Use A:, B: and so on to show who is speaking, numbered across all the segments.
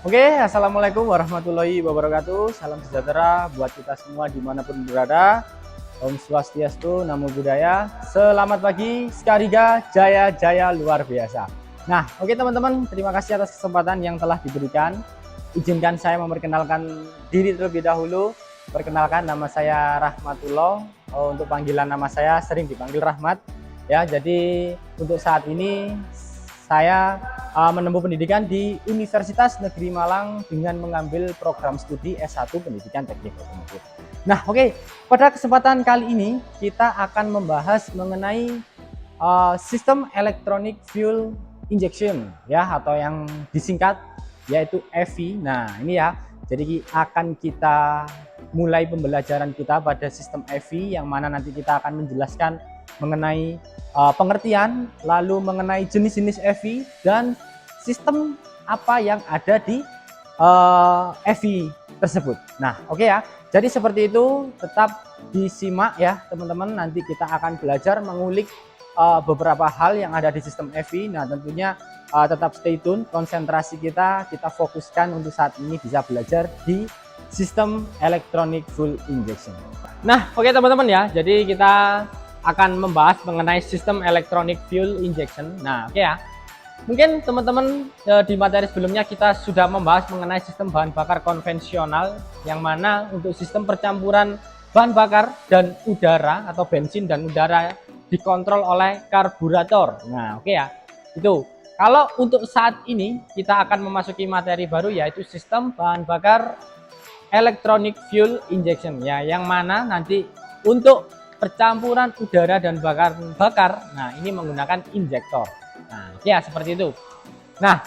A: Oke, assalamualaikum warahmatullahi wabarakatuh. Salam sejahtera buat kita semua dimanapun berada. Om Swastiastu, Namo Buddhaya. Selamat pagi, Skariga, Jaya Jaya luar biasa. Nah, oke teman-teman, terima kasih atas kesempatan yang telah diberikan. Izinkan saya memperkenalkan diri terlebih dahulu. Perkenalkan, nama saya Rahmatullah. Untuk panggilan nama saya sering dipanggil Rahmat. Ya, jadi untuk saat ini saya menempuh pendidikan di Universitas Negeri Malang dengan mengambil program studi S1 Pendidikan Teknik Otomotif. Nah, oke, pada kesempatan kali ini kita akan membahas mengenai sistem electronic fuel injection ya, atau yang disingkat yaitu EVI. Nah, ini ya. Jadi akan kita mulai pembelajaran kita pada sistem EVI yang mana nanti kita akan menjelaskan mengenai pengertian, lalu mengenai jenis-jenis EVI dan sistem apa yang ada di EVI tersebut. Nah, oke ya. Jadi seperti itu, tetap disimak ya teman-teman. Nanti kita akan belajar mengulik beberapa hal yang ada di sistem EVI. Nah, tentunya tetap stay tune, konsentrasi kita fokuskan untuk saat ini bisa belajar di sistem electronic fuel injection. Nah, oke teman-teman ya. Jadi kita akan membahas mengenai sistem electronic fuel injection. Nah, oke ya. Mungkin teman-teman di materi sebelumnya kita sudah membahas mengenai sistem bahan bakar konvensional, yang mana untuk sistem percampuran bahan bakar dan udara atau bensin dan udara dikontrol oleh karburator. Nah, oke ya. Itu. Kalau untuk saat ini kita akan memasuki materi baru, yaitu sistem bahan bakar electronic fuel injection ya, yang mana nanti untuk percampuran udara dan bakar, nah ini menggunakan injektor. Nah, ya seperti itu. Nah,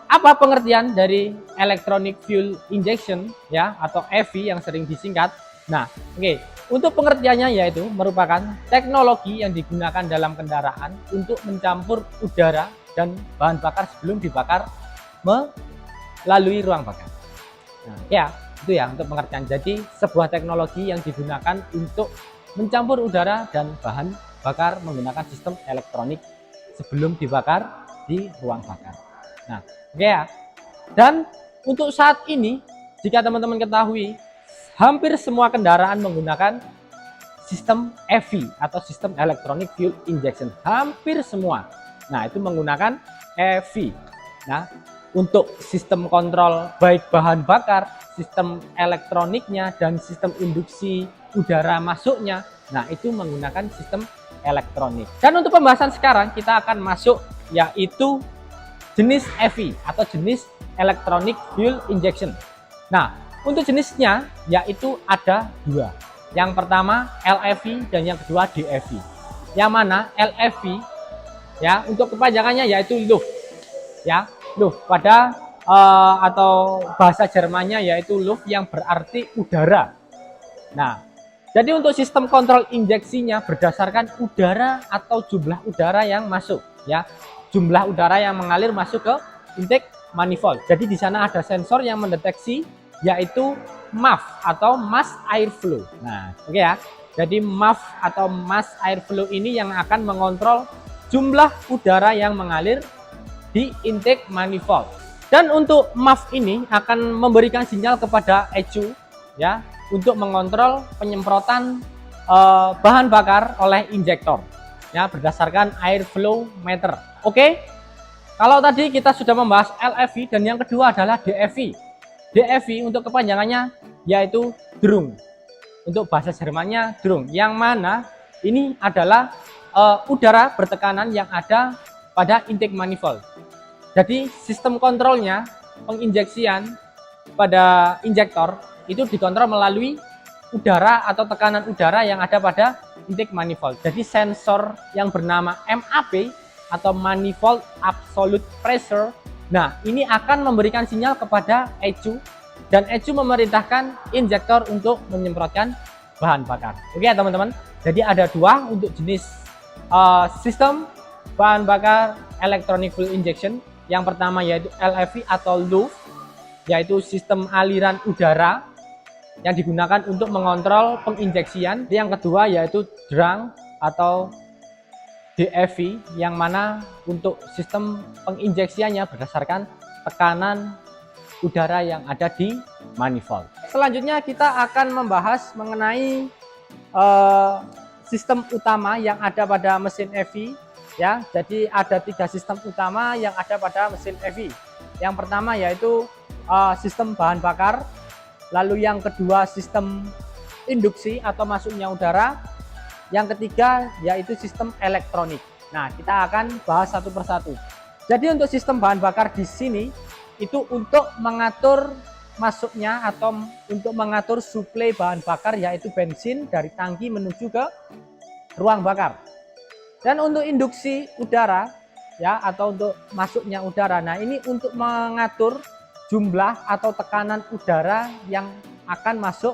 A: apa pengertian dari electronic fuel injection ya, atau EVI yang sering disingkat? Nah, oke. Untuk pengertiannya yaitu merupakan teknologi yang digunakan dalam kendaraan untuk mencampur udara dan bahan bakar sebelum dibakar melalui ruang bakar. Nah, ya, itu ya untuk pengertian. Jadi, sebuah teknologi yang digunakan untuk mencampur udara dan bahan bakar menggunakan sistem elektronik sebelum dibakar di ruang bakar. Nah, oke ya. Dan untuk saat ini, jika teman-teman ketahui, hampir semua kendaraan menggunakan sistem EVI atau sistem electronic fuel injection. Hampir semua. Nah, itu menggunakan EVI. Nah, untuk sistem kontrol baik bahan bakar, sistem elektroniknya, dan sistem induksi udara masuknya, nah itu menggunakan sistem elektronik. Dan untuk pembahasan sekarang kita akan masuk yaitu jenis EVI atau jenis electronic fuel injection. Nah, untuk jenisnya yaitu ada dua. Yang pertama LEV dan yang kedua DEV. Yang mana LEV ya untuk kepanjangannya yaitu Luft ya, Luft pada atau bahasa Jermannya yaitu Luft yang berarti udara. Nah, jadi untuk sistem kontrol injeksinya berdasarkan udara atau jumlah udara yang masuk ya. Jumlah udara yang mengalir masuk ke intake manifold. Jadi di sana ada sensor yang mendeteksi yaitu MAF atau mass air flow. Nah, oke ya. Jadi MAF atau mass air flow ini yang akan mengontrol jumlah udara yang mengalir di intake manifold. Dan untuk MAF ini akan memberikan sinyal kepada ECU ya untuk mengontrol penyemprotan bahan bakar oleh injektor ya berdasarkan air flow meter. Oke. Kalau tadi kita sudah membahas LEV dan yang kedua adalah DEV. DEV untuk kepanjangannya yaitu Drum. Untuk bahasa Jermannya Drum, yang mana ini adalah udara bertekanan yang ada pada intake manifold. Jadi sistem kontrolnya, penginjeksian pada injektor itu dikontrol melalui udara atau tekanan udara yang ada pada intake manifold. Jadi sensor yang bernama MAP atau manifold absolute pressure, nah ini akan memberikan sinyal kepada ECU dan ECU memerintahkan injektor untuk menyemprotkan bahan bakar. Oke ya teman-teman. Jadi ada dua untuk jenis sistem bahan bakar electronic fuel injection. Yang pertama yaitu LEV atau Luft, yaitu sistem aliran udara yang digunakan untuk mengontrol penginjeksian. Yang kedua yaitu Drum atau DEV, yang mana untuk sistem penginjeksiannya berdasarkan tekanan udara yang ada di manifold. Selanjutnya kita akan membahas mengenai sistem utama yang ada pada mesin EV ya. Jadi ada 3 sistem utama yang ada pada mesin EV. Yang pertama yaitu sistem bahan bakar, lalu yang kedua sistem induksi atau masuknya udara, yang ketiga yaitu sistem elektronik. Nah, kita akan bahas satu persatu. Jadi untuk sistem bahan bakar di sini itu untuk mengatur masuknya atau untuk mengatur suplai bahan bakar yaitu bensin dari tangki menuju ke ruang bakar. Dan untuk induksi udara ya atau untuk masuknya udara. Nah, ini untuk mengatur jumlah atau tekanan udara yang akan masuk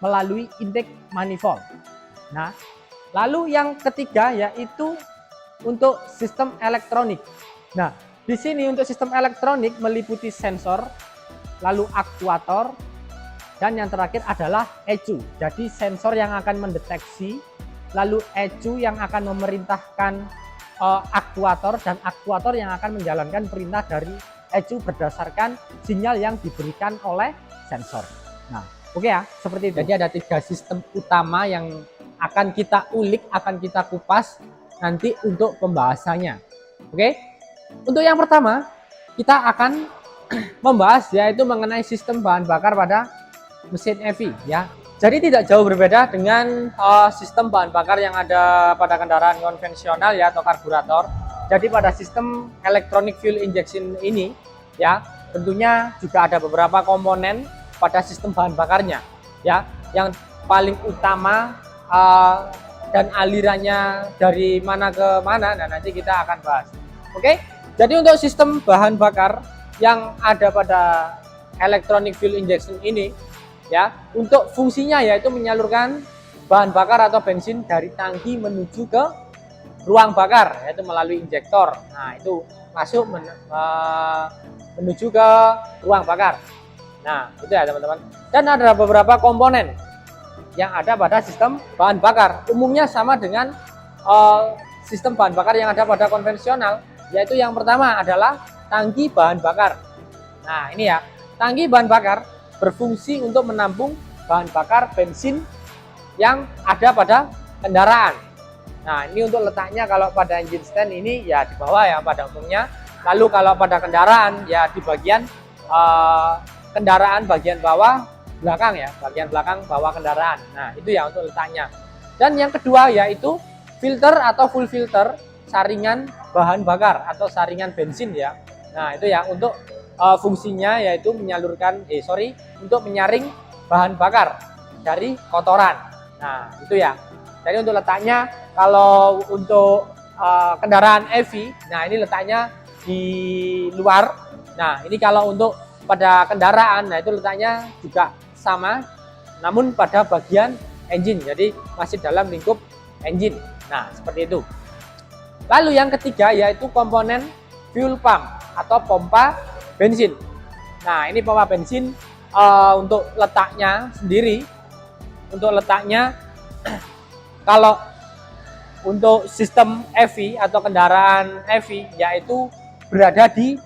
A: melalui intake manifold. Nah, lalu yang ketiga yaitu untuk sistem elektronik. Nah, di sini untuk sistem elektronik meliputi sensor, lalu aktuator, dan yang terakhir adalah ECU. Jadi sensor yang akan mendeteksi, lalu ECU yang akan memerintahkan aktuator, dan aktuator yang akan menjalankan perintah dari ECU berdasarkan sinyal yang diberikan oleh sensor. Nah, oke ya, seperti itu. Jadi ada 3 sistem utama yang akan kita ulik, akan kita kupas nanti untuk pembahasannya. Oke, untuk yang pertama kita akan membahas yaitu mengenai sistem bahan bakar pada mesin EV ya. Jadi tidak jauh berbeda dengan sistem bahan bakar yang ada pada kendaraan konvensional ya atau karburator. Jadi pada sistem electronic fuel injection ini ya tentunya juga ada beberapa komponen pada sistem bahan bakarnya ya. Yang paling utama dan alirannya dari mana ke mana, nah nanti kita akan bahas. Oke, jadi untuk sistem bahan bakar yang ada pada electronic fuel injection ini ya, untuk fungsinya yaitu menyalurkan bahan bakar atau bensin dari tangki menuju ke ruang bakar yaitu melalui injektor. Nah, itu masuk menuju ke ruang bakar. Nah, itu ya teman-teman. Dan ada beberapa komponen yang ada pada sistem bahan bakar. Umumnya sama dengan sistem bahan bakar yang ada pada konvensional, yaitu yang pertama adalah tangki bahan bakar. Nah, ini ya, tangki bahan bakar berfungsi untuk menampung bahan bakar bensin yang ada pada kendaraan. Nah, ini untuk letaknya kalau pada engine stand ini ya di bawah ya pada umumnya. Lalu kalau pada kendaraan ya di bagian kendaraan bagian bawah belakang ya, bagian belakang bawah kendaraan. Nah, itu ya untuk letaknya. Dan yang kedua yaitu filter atau full filter saringan bahan bakar atau saringan bensin ya. Nah, itu ya untuk fungsinya yaitu menyalurkan untuk menyaring bahan bakar dari kotoran. Nah, itu ya. Jadi untuk letaknya kalau untuk kendaraan EV, nah ini letaknya di luar. Nah, ini kalau untuk pada kendaraan, nah itu letaknya juga sama, namun pada bagian engine, jadi masih dalam lingkup engine. Nah, seperti itu. Lalu yang ketiga yaitu komponen fuel pump atau pompa bensin. Nah, ini pompa bensin untuk letaknya sendiri. Untuk letaknya kalau untuk sistem EV atau kendaraan EV yaitu berada di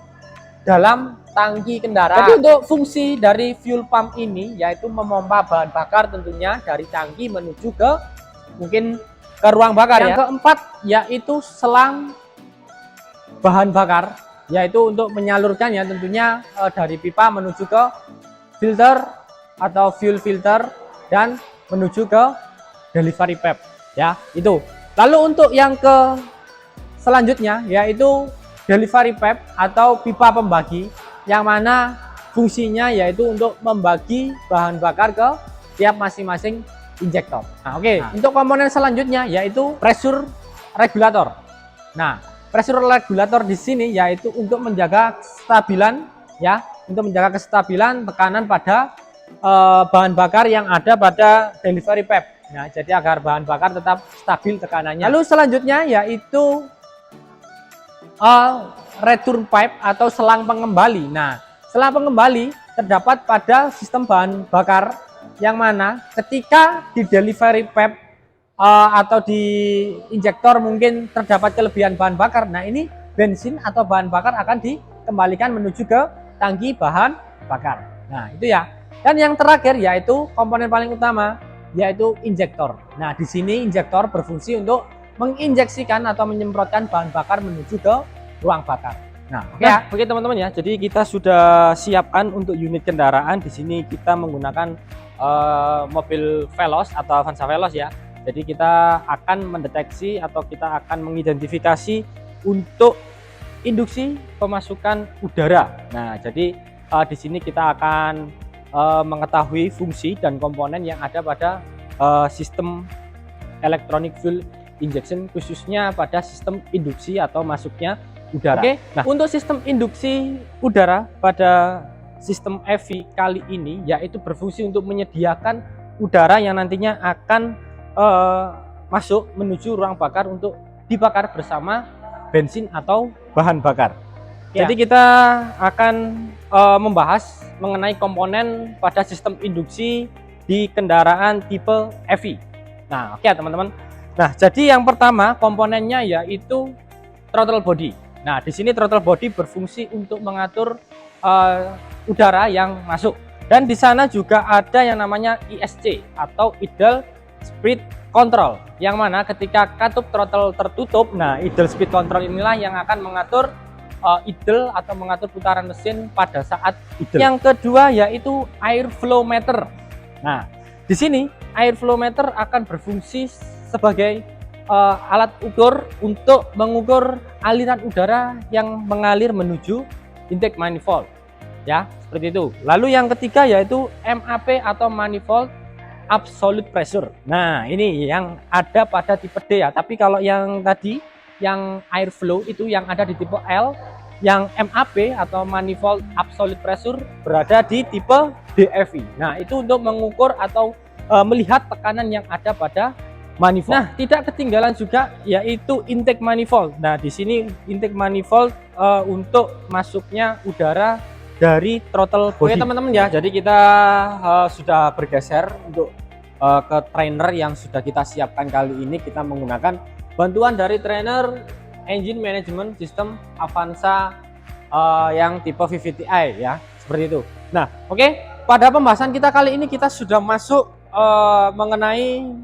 A: dalam tangki kendaraan. Jadi untuk fungsi dari fuel pump ini yaitu memompa bahan bakar tentunya dari tangki menuju ke mungkin ke ruang bakar. Yang keempat yaitu selang bahan bakar, yaitu untuk menyalurkannya tentunya dari pipa menuju ke filter atau fuel filter dan menuju ke delivery pipe ya, itu. Lalu untuk yang ke selanjutnya yaitu delivery pipe atau pipa pembagi, yang mana fungsinya yaitu untuk membagi bahan bakar ke tiap masing-masing injektor. Nah, oke. Untuk komponen selanjutnya yaitu pressure regulator. Nah, pressure regulator di sini yaitu untuk menjaga kestabilan ya, untuk menjaga kestabilan tekanan pada bahan bakar yang ada pada delivery pipe. Nah, jadi agar bahan bakar tetap stabil tekanannya. Lalu selanjutnya yaitu return pipe atau selang pengembali. Nah, selang pengembali terdapat pada sistem bahan bakar yang mana ketika di delivery pipe atau di injektor mungkin terdapat kelebihan bahan bakar. Nah, ini bensin atau bahan bakar akan dikembalikan menuju ke tangki bahan bakar. Nah, itu ya. Dan yang terakhir yaitu komponen paling utama yaitu injektor. Nah, di sini injektor berfungsi untuk menginjeksikan atau menyemprotkan bahan bakar menuju ke ruang bakar. Nah, oke teman-teman ya. Jadi kita sudah siapkan untuk unit kendaraan. Di sini kita menggunakan mobil Veloz atau Avanza Veloz ya. Jadi kita akan mendeteksi atau kita akan mengidentifikasi untuk induksi pemasukan udara. Nah, jadi di sini kita akan mengetahui fungsi dan komponen yang ada pada sistem electronic fuel injection, khususnya pada sistem induksi atau masuknya udara. Oke, nah untuk sistem induksi udara pada sistem EV kali ini yaitu berfungsi untuk menyediakan udara yang nantinya akan masuk menuju ruang bakar untuk dibakar bersama bensin atau bahan bakar. Ya. Jadi kita akan membahas mengenai komponen pada sistem induksi di kendaraan tipe EV. Nah, oke teman-teman. Nah, jadi yang pertama komponennya yaitu throttle body. Nah, di sini throttle body berfungsi untuk mengatur udara yang masuk. Dan di sana juga ada yang namanya ISC atau idle speed control. Yang mana ketika katup throttle tertutup, nah idle speed control inilah yang akan mengatur idle atau mengatur putaran mesin pada saat idle. Yang kedua yaitu air flow meter. Nah, di sini air flow meter akan berfungsi sebagai alat ukur untuk mengukur aliran udara yang mengalir menuju intake manifold. Ya, seperti itu. Lalu yang ketiga yaitu MAP atau manifold absolute pressure. Nah, ini yang ada pada tipe D ya. Tapi kalau yang tadi yang air flow itu yang ada di tipe L, yang MAP atau manifold absolute pressure berada di tipe DFI. Nah, itu untuk mengukur atau melihat tekanan yang ada pada manifold. Nah, tidak ketinggalan juga yaitu intake manifold. Nah, di sini intake manifold untuk masuknya udara dari throttle body. Oke teman-teman ya, jadi kita sudah bergeser untuk ke trainer yang sudah kita siapkan kali ini. Kita menggunakan bantuan dari trainer engine management system Avanza yang tipe VVT-i ya, seperti itu. Nah, oke, pada pembahasan kita kali ini kita sudah masuk mengenai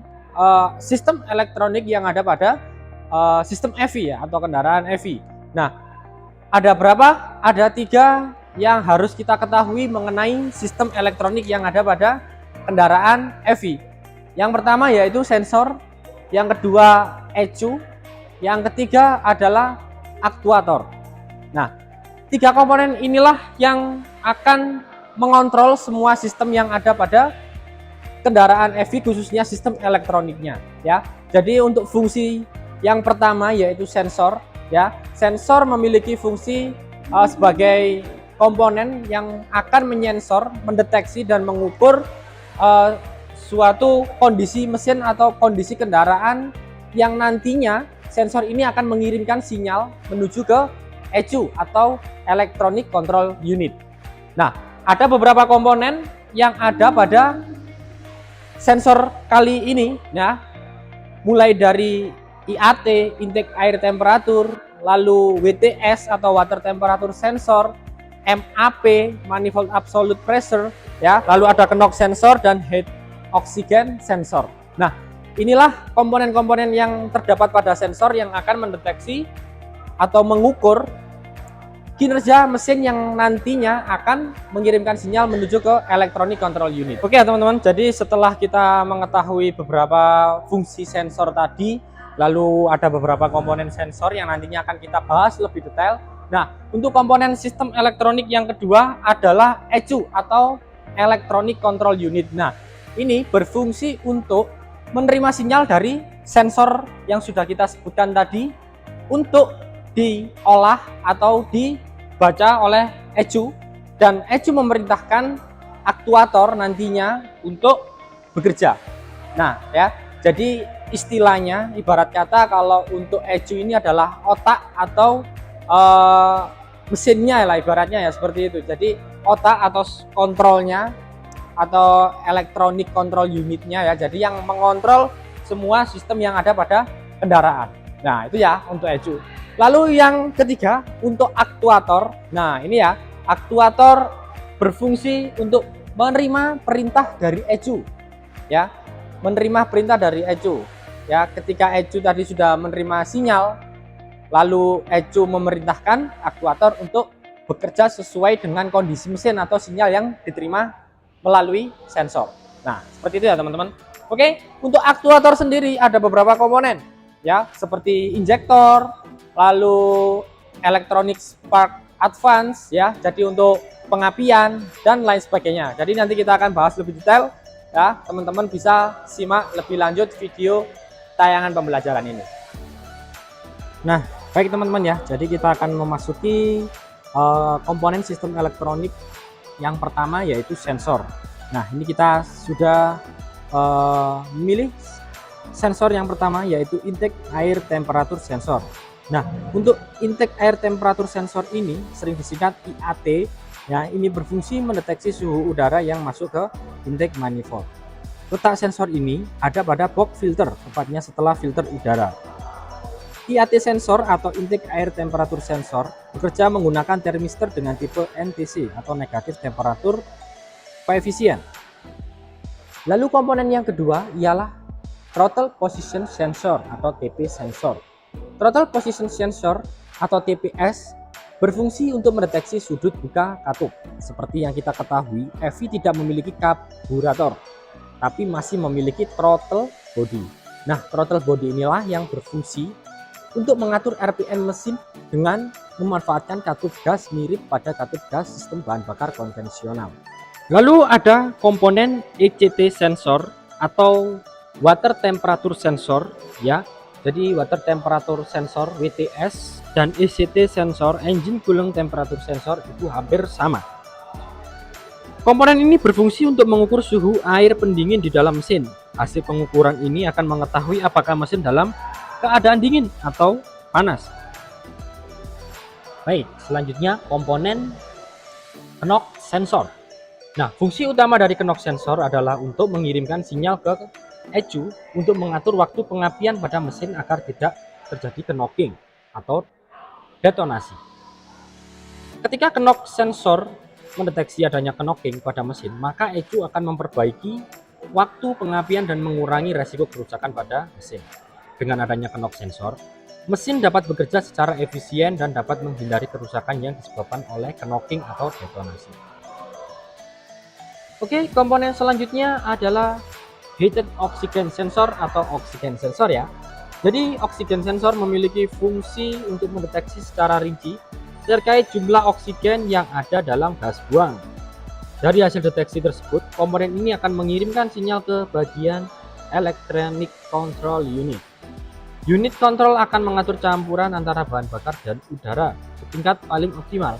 A: sistem elektronik yang ada pada sistem EV ya, atau kendaraan EV. Nah, ada berapa? Ada 3 yang harus kita ketahui mengenai sistem elektronik yang ada pada kendaraan EV. Yang pertama yaitu sensor, yang kedua ECU, yang ketiga adalah aktuator. Nah, 3 komponen inilah yang akan mengontrol semua sistem yang ada pada kendaraan EV, khususnya sistem elektroniknya ya. Jadi untuk fungsi yang pertama yaitu sensor ya. Sensor memiliki fungsi sebagai komponen yang akan menyensor, mendeteksi dan mengukur suatu kondisi mesin atau kondisi kendaraan yang nantinya sensor ini akan mengirimkan sinyal menuju ke ECU atau Electronic Control Unit. Nah, ada beberapa komponen yang ada pada sensor kali ini ya, mulai dari IAT, intake air temperature, lalu WTS atau water temperature sensor, MAP, manifold absolute pressure ya, lalu ada knock sensor dan head oxygen sensor. Nah, inilah komponen-komponen yang terdapat pada sensor yang akan mendeteksi atau mengukur kinerja mesin yang nantinya akan mengirimkan sinyal menuju ke electronic control unit. Oke teman-teman, jadi setelah kita mengetahui beberapa fungsi sensor tadi, lalu ada beberapa komponen sensor yang nantinya akan kita bahas lebih detail. Nah, untuk komponen sistem elektronik yang kedua adalah ECU atau Electronic Control Unit. Nah, ini berfungsi untuk menerima sinyal dari sensor yang sudah kita sebutkan tadi untuk diolah atau dibaca oleh ECU, dan ECU memerintahkan aktuator nantinya untuk bekerja. Nah, ya, jadi istilahnya ibarat kata kalau untuk ECU ini adalah otak atau mesinnya lah ibaratnya ya, seperti itu. Jadi otak atau kontrolnya atau electronic control unitnya ya, jadi yang mengontrol semua sistem yang ada pada kendaraan. Nah, itu ya untuk ECU. Lalu yang ketiga untuk aktuator. Nah, ini ya, aktuator berfungsi untuk menerima perintah dari ECU, ya, menerima perintah dari ECU, ya. Ketika ECU tadi sudah menerima sinyal, lalu ECU memerintahkan aktuator untuk bekerja sesuai dengan kondisi mesin atau sinyal yang diterima melalui sensor. Nah, seperti itu ya teman-teman. Oke, untuk aktuator sendiri ada beberapa komponen, ya, seperti injektor, lalu electronic spark advance, ya, jadi untuk pengapian dan lain sebagainya. Jadi nanti kita akan bahas lebih detail, ya, teman-teman bisa simak lebih lanjut video tayangan pembelajaran ini. Nah, baik teman-teman ya, jadi kita akan memasuki komponen sistem elektronik yang pertama, yaitu sensor. Nah, ini kita sudah memilih sensor yang pertama, yaitu intake air temperature sensor. Nah, untuk intake air temperature sensor ini sering disingkat IAT, ya, ini berfungsi mendeteksi suhu udara yang masuk ke intake manifold. Letak sensor ini ada pada box filter, tepatnya setelah filter udara. IAT sensor atau intake air temperature sensor bekerja menggunakan termistor dengan tipe NTC atau negatif temperatur koefisien. Lalu komponen yang kedua ialah throttle position sensor atau TP sensor. Throttle position sensor atau TPS berfungsi untuk mendeteksi sudut buka katup. Seperti yang kita ketahui, EV tidak memiliki karburator, tapi masih memiliki throttle body. Nah, throttle body inilah yang berfungsi untuk mengatur RPM mesin dengan memanfaatkan katup gas mirip pada katup gas sistem bahan bakar konvensional. Lalu ada komponen ECT sensor atau water temperature sensor, ya. Jadi water temperature sensor WTS dan ECT sensor engine cooling temperature sensor itu hampir sama. Komponen ini berfungsi untuk mengukur suhu air pendingin di dalam mesin. Hasil pengukuran ini akan mengetahui apakah mesin dalam keadaan dingin atau panas. Baik, selanjutnya komponen knock sensor. Nah, fungsi utama dari knock sensor adalah untuk mengirimkan sinyal ke ECU untuk mengatur waktu pengapian pada mesin agar tidak terjadi knocking atau detonasi. Ketika knock sensor mendeteksi adanya knocking pada mesin, maka ECU akan memperbaiki waktu pengapian dan mengurangi resiko kerusakan pada mesin. Dengan adanya knock sensor, mesin dapat bekerja secara efisien dan dapat menghindari kerusakan yang disebabkan oleh knocking atau detonasi. Oke, komponen selanjutnya adalah heated oxygen sensor atau oxygen sensor, ya. Jadi oxygen sensor memiliki fungsi untuk mendeteksi secara rinci terkait jumlah oksigen yang ada dalam gas buang. Dari hasil deteksi tersebut, komponen ini akan mengirimkan sinyal ke bagian electronic control unit. Unit kontrol akan mengatur campuran antara bahan bakar dan udara setingkat paling optimal.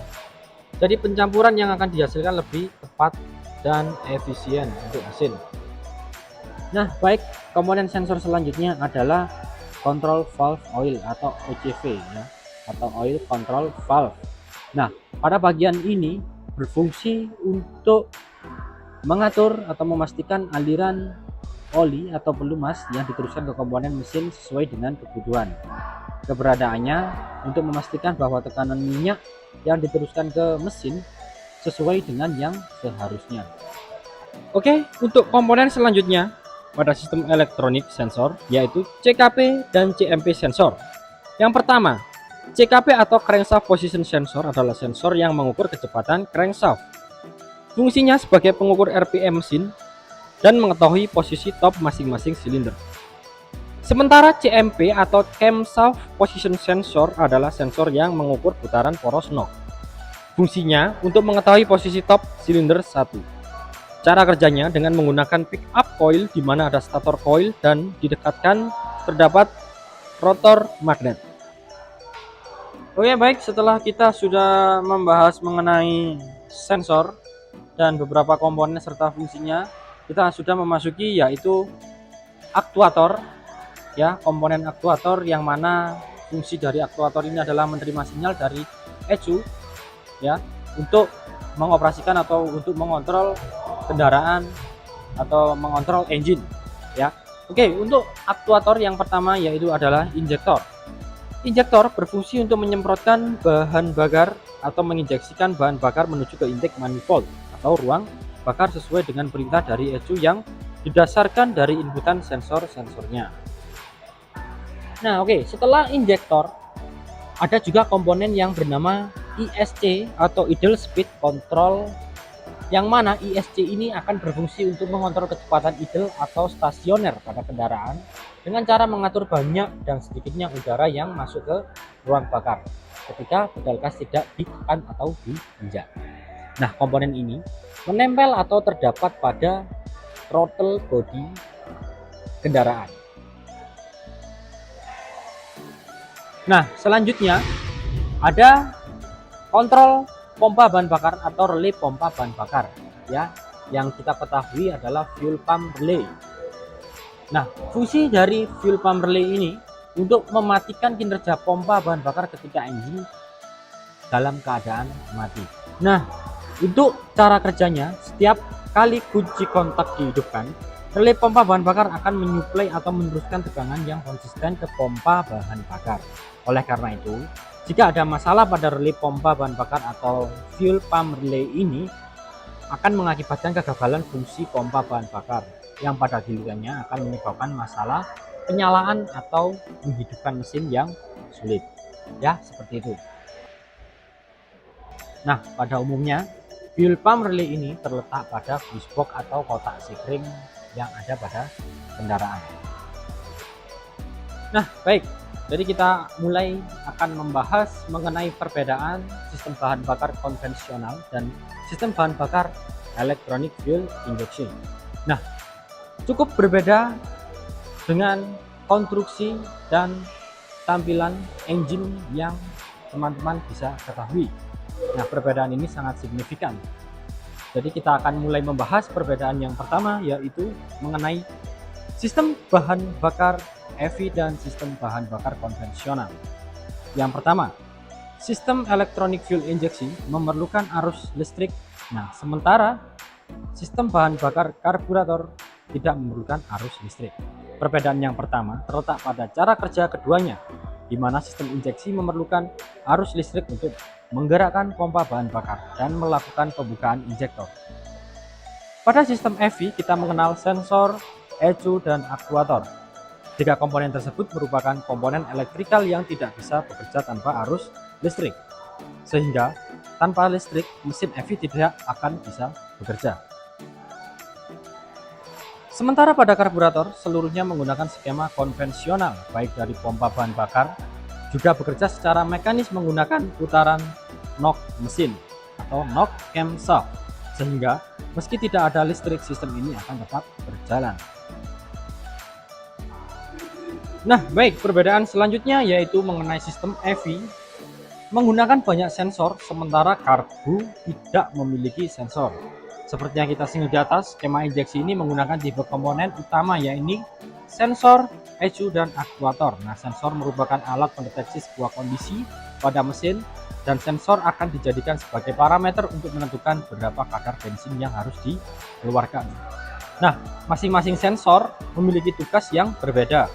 A: Jadi pencampuran yang akan dihasilkan lebih tepat dan efisien untuk mesin. Nah, baik, komponen sensor selanjutnya adalah control valve oil atau OCV, ya, atau oil control valve. Nah, pada bagian ini berfungsi untuk mengatur atau memastikan aliran oli atau pelumas yang diteruskan ke komponen mesin sesuai dengan kebutuhan. Keberadaannya untuk memastikan bahwa tekanan minyak yang diteruskan ke mesin sesuai dengan yang seharusnya. Oke, untuk komponen selanjutnya pada sistem elektronik sensor yaitu CKP dan CMP sensor. Yang pertama, CKP atau crankshaft position sensor adalah sensor yang mengukur kecepatan crankshaft. Fungsinya sebagai pengukur RPM mesin dan mengetahui posisi top masing-masing silinder. Sementara CMP atau camshaft position sensor adalah sensor yang mengukur putaran poros knob. Fungsinya untuk mengetahui posisi top silinder 1. Cara kerjanya dengan menggunakan pick up coil di mana ada stator coil dan didekatkan terdapat rotor magnet. Oke, baik, setelah kita sudah membahas mengenai sensor dan beberapa komponen serta fungsinya, kita sudah memasuki yaitu aktuator, ya, komponen aktuator yang mana fungsi dari aktuator ini adalah menerima sinyal dari ECU, ya, untuk mengoperasikan atau untuk mengontrol kendaraan atau mengontrol engine, ya. Oke, untuk aktuator yang pertama yaitu adalah injektor. Injektor berfungsi untuk menyemprotkan bahan bakar atau menginjeksikan bahan bakar menuju ke intake manifold
B: atau ruang bakar sesuai dengan perintah dari ECU yang didasarkan dari inputan sensor-sensornya. Nah, oke, setelah injektor ada juga komponen yang bernama ISC atau Idle Speed Control, yang mana ISC ini akan berfungsi untuk mengontrol kecepatan idle atau stasioner pada kendaraan dengan cara mengatur banyak dan sedikitnya udara yang masuk ke ruang bakar ketika pedal gas tidak ditekan atau diinjak. Nah, komponen ini menempel atau terdapat pada throttle body kendaraan. Nah, selanjutnya ada kontrol pompa bahan bakar atau relay pompa bahan bakar, ya, yang kita ketahui adalah fuel pump relay. Nah, fungsi dari fuel pump relay ini untuk mematikan kinerja pompa bahan bakar ketika engine dalam keadaan mati. Nah, untuk cara kerjanya, setiap kali kunci kontak dihidupkan, relay pompa bahan bakar akan menyuplai atau meneruskan tegangan yang konsisten ke pompa bahan bakar. Oleh karena itu, jika ada masalah pada relay pompa bahan bakar atau fuel pump relay ini, akan mengakibatkan kegagalan fungsi pompa bahan bakar yang pada gilirannya akan menyebabkan masalah penyalaan atau menghidupkan mesin yang sulit. Ya, seperti itu. Nah, pada umumnya fuel pump relay ini terletak pada fuse box atau kotak sikring yang ada pada kendaraan. Nah, baik. Jadi kita mulai akan membahas mengenai perbedaan sistem bahan bakar konvensional dan sistem bahan bakar electronic fuel injection. Nah, cukup berbeda dengan konstruksi dan tampilan engine yang teman-teman bisa ketahui. Nah, perbedaan ini sangat signifikan. Jadi kita akan mulai membahas perbedaan yang pertama, yaitu mengenai sistem bahan bakar EV dan sistem bahan bakar konvensional. Yang pertama, sistem electronic fuel injection memerlukan arus listrik. Nah, sementara sistem bahan bakar karburator tidak memerlukan arus listrik. Perbedaan yang pertama terletak pada cara kerja keduanya, di mana sistem injeksi memerlukan arus listrik untuk menggerakkan pompa bahan bakar dan melakukan pembukaan injektor. Pada sistem EV kita mengenal sensor, ECU, dan aktuator. Tiga komponen tersebut merupakan komponen elektrikal yang tidak bisa bekerja tanpa arus listrik, sehingga tanpa listrik mesin EV tidak akan bisa bekerja. Sementara pada karburator seluruhnya menggunakan skema konvensional, baik dari pompa bahan bakar juga bekerja secara mekanis menggunakan putaran knock mesin atau knock camshaft, sehingga meski tidak ada listrik sistem ini akan tetap berjalan. Nah, baik, perbedaan selanjutnya yaitu mengenai sistem EV menggunakan banyak sensor, sementara karbu tidak memiliki sensor. Seperti yang kita singgung di atas, skema injeksi ini menggunakan tipe komponen utama, yaitu sensor, ECU, dan aktuator. Nah, sensor merupakan alat pendeteksi sebuah kondisi pada mesin, dan sensor akan dijadikan sebagai parameter untuk menentukan berapa kadar bensin yang harus dikeluarkan. Nah, masing-masing sensor memiliki tugas yang berbeda,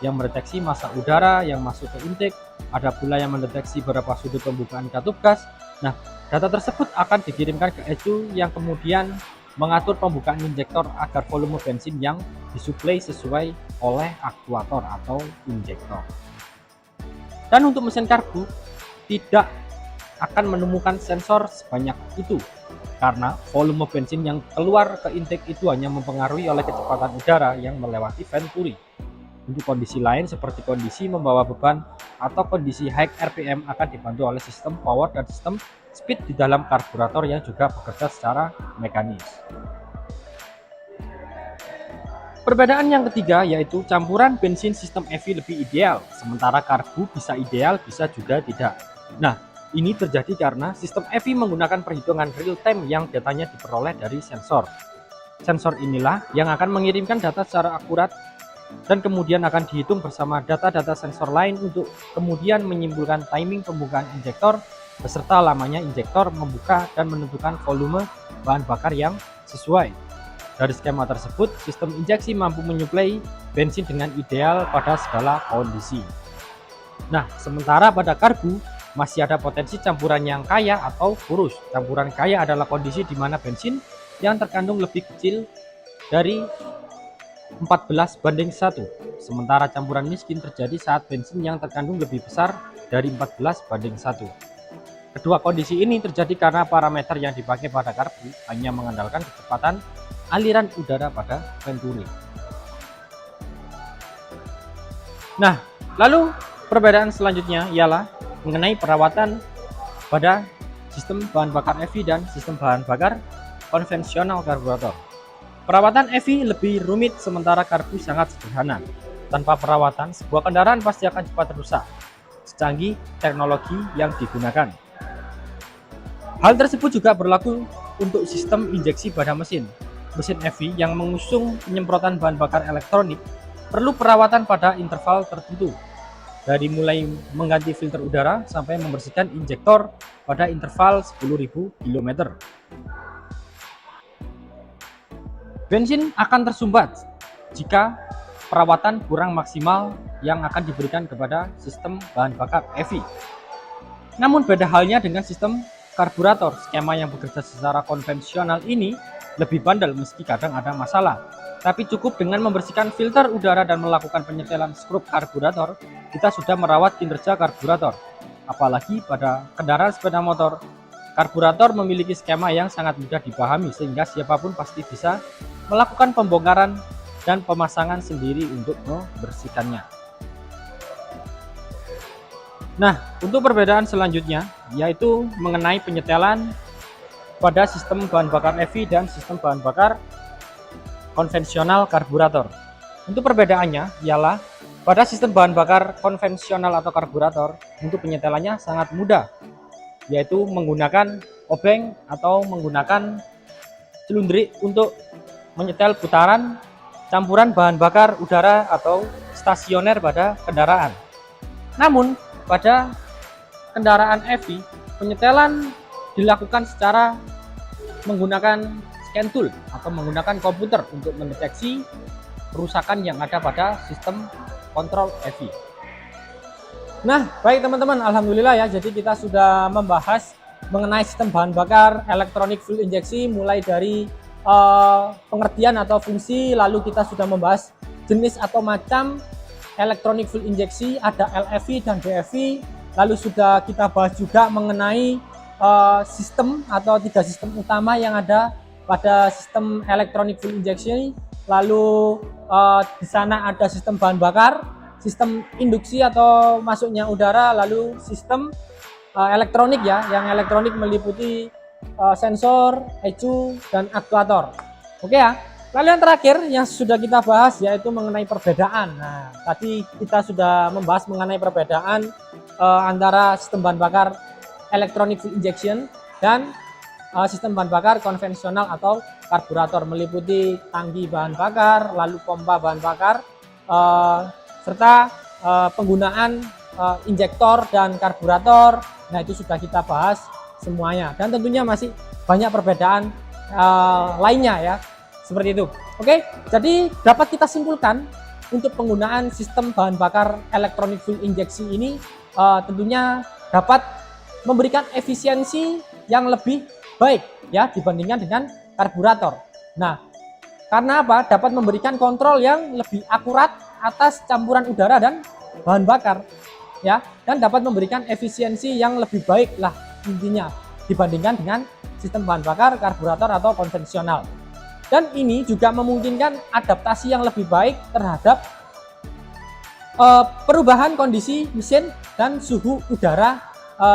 B: yang mendeteksi massa udara yang masuk ke intake, ada pula yang mendeteksi berapa sudut pembukaan katup gas. Nah, data tersebut akan dikirimkan ke ECU yang kemudian mengatur pembukaan injektor agar volume bensin yang disuplai sesuai oleh aktuator atau injektor. Dan untuk mesin karbu tidak akan menemukan sensor sebanyak itu, karena volume bensin yang keluar ke intake itu hanya mempengaruhi oleh kecepatan udara yang melewati venturi. Untuk kondisi lain seperti kondisi membawa beban atau kondisi high RPM akan dibantu oleh sistem power dan sistem speed di dalam karburator yang juga bekerja secara mekanis. Perbedaan yang ketiga yaitu campuran bensin sistem EV lebih ideal, sementara karbu bisa ideal bisa juga tidak. Nah, ini terjadi karena sistem EV menggunakan perhitungan real time yang datanya diperoleh dari sensor. Sensor inilah yang akan mengirimkan data secara akurat dan kemudian akan dihitung bersama data-data sensor lain untuk kemudian menyimpulkan timing pembukaan injektor beserta lamanya injektor membuka dan menentukan volume bahan bakar yang sesuai. Dari skema tersebut, sistem injeksi mampu menyuplai bensin dengan ideal pada segala kondisi. Nah, sementara pada karbu, masih ada potensi campuran yang kaya atau kurus. Campuran kaya adalah kondisi di mana bensin yang terkandung lebih kecil dari 14:1. Sementara campuran miskin terjadi saat bensin yang terkandung lebih besar dari 14:1. Kedua kondisi ini terjadi karena parameter yang dipakai pada karbu hanya mengandalkan kecepatan aliran udara pada venturi. Nah, lalu perbedaan selanjutnya ialah mengenai perawatan pada sistem bahan bakar EV dan sistem bahan bakar konvensional karburator. Perawatan EV lebih rumit sementara karbu sangat sederhana. Tanpa perawatan, sebuah kendaraan pasti akan cepat rusak, secanggih teknologi yang digunakan. Hal tersebut juga berlaku untuk sistem injeksi pada mesin. Mesin EV yang mengusung penyemprotan bahan bakar elektronik perlu perawatan pada interval tertentu, dari mulai mengganti filter udara sampai membersihkan injektor pada interval 10.000 km. Bensin akan tersumbat jika perawatan kurang maksimal yang akan diberikan kepada sistem bahan bakar EV. Namun beda halnya dengan sistem karburator. Skema yang bekerja secara konvensional ini lebih bandel meski kadang ada masalah. Tapi cukup dengan membersihkan filter udara dan melakukan penyetelan skrup karburator, kita sudah merawat kinerja karburator. Apalagi pada kendaraan sepeda motor, karburator memiliki skema yang sangat mudah dipahami sehingga siapapun pasti bisa melakukan pembongkaran dan pemasangan sendiri untuk membersihkannya. Nah, untuk perbedaan selanjutnya yaitu mengenai penyetelan pada sistem bahan bakar EV dan sistem bahan bakar konvensional karburator. Untuk perbedaannya ialah pada sistem bahan bakar konvensional atau karburator, untuk penyetelannya sangat mudah, yaitu menggunakan obeng atau menggunakan selundrik untuk menyetel putaran campuran bahan bakar udara atau stasioner pada kendaraan. Namun pada kendaraan EV, penyetelan dilakukan secara menggunakan scan tool atau menggunakan komputer untuk mendeteksi kerusakan yang ada pada sistem kontrol EV. Nah, baik teman-teman, alhamdulillah ya, jadi kita sudah membahas mengenai sistem bahan bakar elektronik fuel injeksi mulai dari pengertian atau fungsi, lalu kita sudah membahas jenis atau macam elektronik fuel injeksi, ada LFV dan DFV, lalu sudah kita bahas juga mengenai sistem atau 3 sistem utama yang ada pada sistem elektronik fuel injection. Lalu di sana ada sistem bahan bakar, sistem induksi atau masuknya udara, lalu sistem elektronik ya, yang elektronik meliputi sensor, ECU, dan aktuator. Oke ya. Lalu yang terakhir yang sudah kita bahas yaitu mengenai perbedaan. Nah, tadi kita sudah membahas mengenai perbedaan antara sistem bahan bakar elektronik fuel injection dan sistem bahan bakar konvensional atau karburator, meliputi tangki bahan bakar, lalu pompa bahan bakar, serta penggunaan injektor dan karburator. Nah, itu sudah kita bahas semuanya, dan tentunya masih banyak perbedaan lainnya ya, seperti itu. Oke, jadi dapat kita simpulkan untuk penggunaan sistem bahan bakar elektronik fuel injeksi ini tentunya dapat memberikan efisiensi yang lebih baik ya dibandingkan dengan karburator. Nah, karena apa? Dapat memberikan kontrol yang lebih akurat atas campuran udara dan bahan bakar ya, dan dapat memberikan efisiensi yang lebih baik lah intinya dibandingkan dengan sistem bahan bakar karburator atau konvensional. Dan ini juga memungkinkan adaptasi yang lebih baik terhadap perubahan kondisi mesin dan suhu udara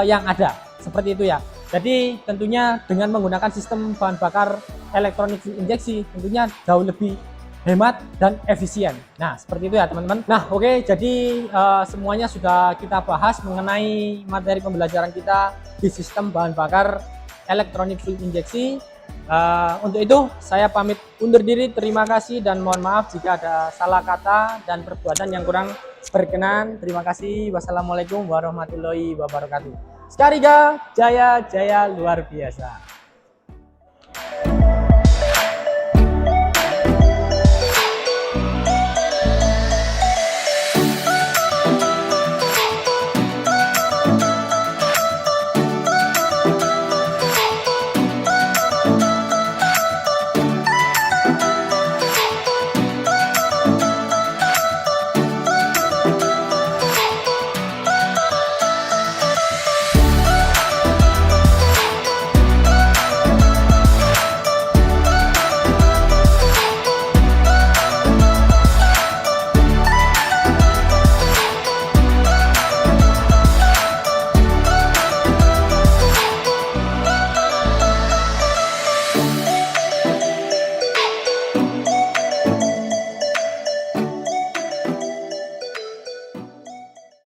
B: yang ada, seperti itu ya. Jadi tentunya dengan menggunakan sistem bahan bakar elektronik fuel injeksi tentunya jauh lebih hemat dan efisien. Nah, seperti itu ya teman-teman. Nah, oke, jadi semuanya sudah kita bahas mengenai materi pembelajaran kita di sistem bahan bakar elektronik fuel injeksi. Untuk itu saya pamit undur diri. Terima kasih dan mohon maaf jika ada salah kata dan perbuatan yang kurang berkenan. Terima kasih. Wassalamualaikum warahmatullahi wabarakatuh. Skariga Jaya Jaya luar biasa.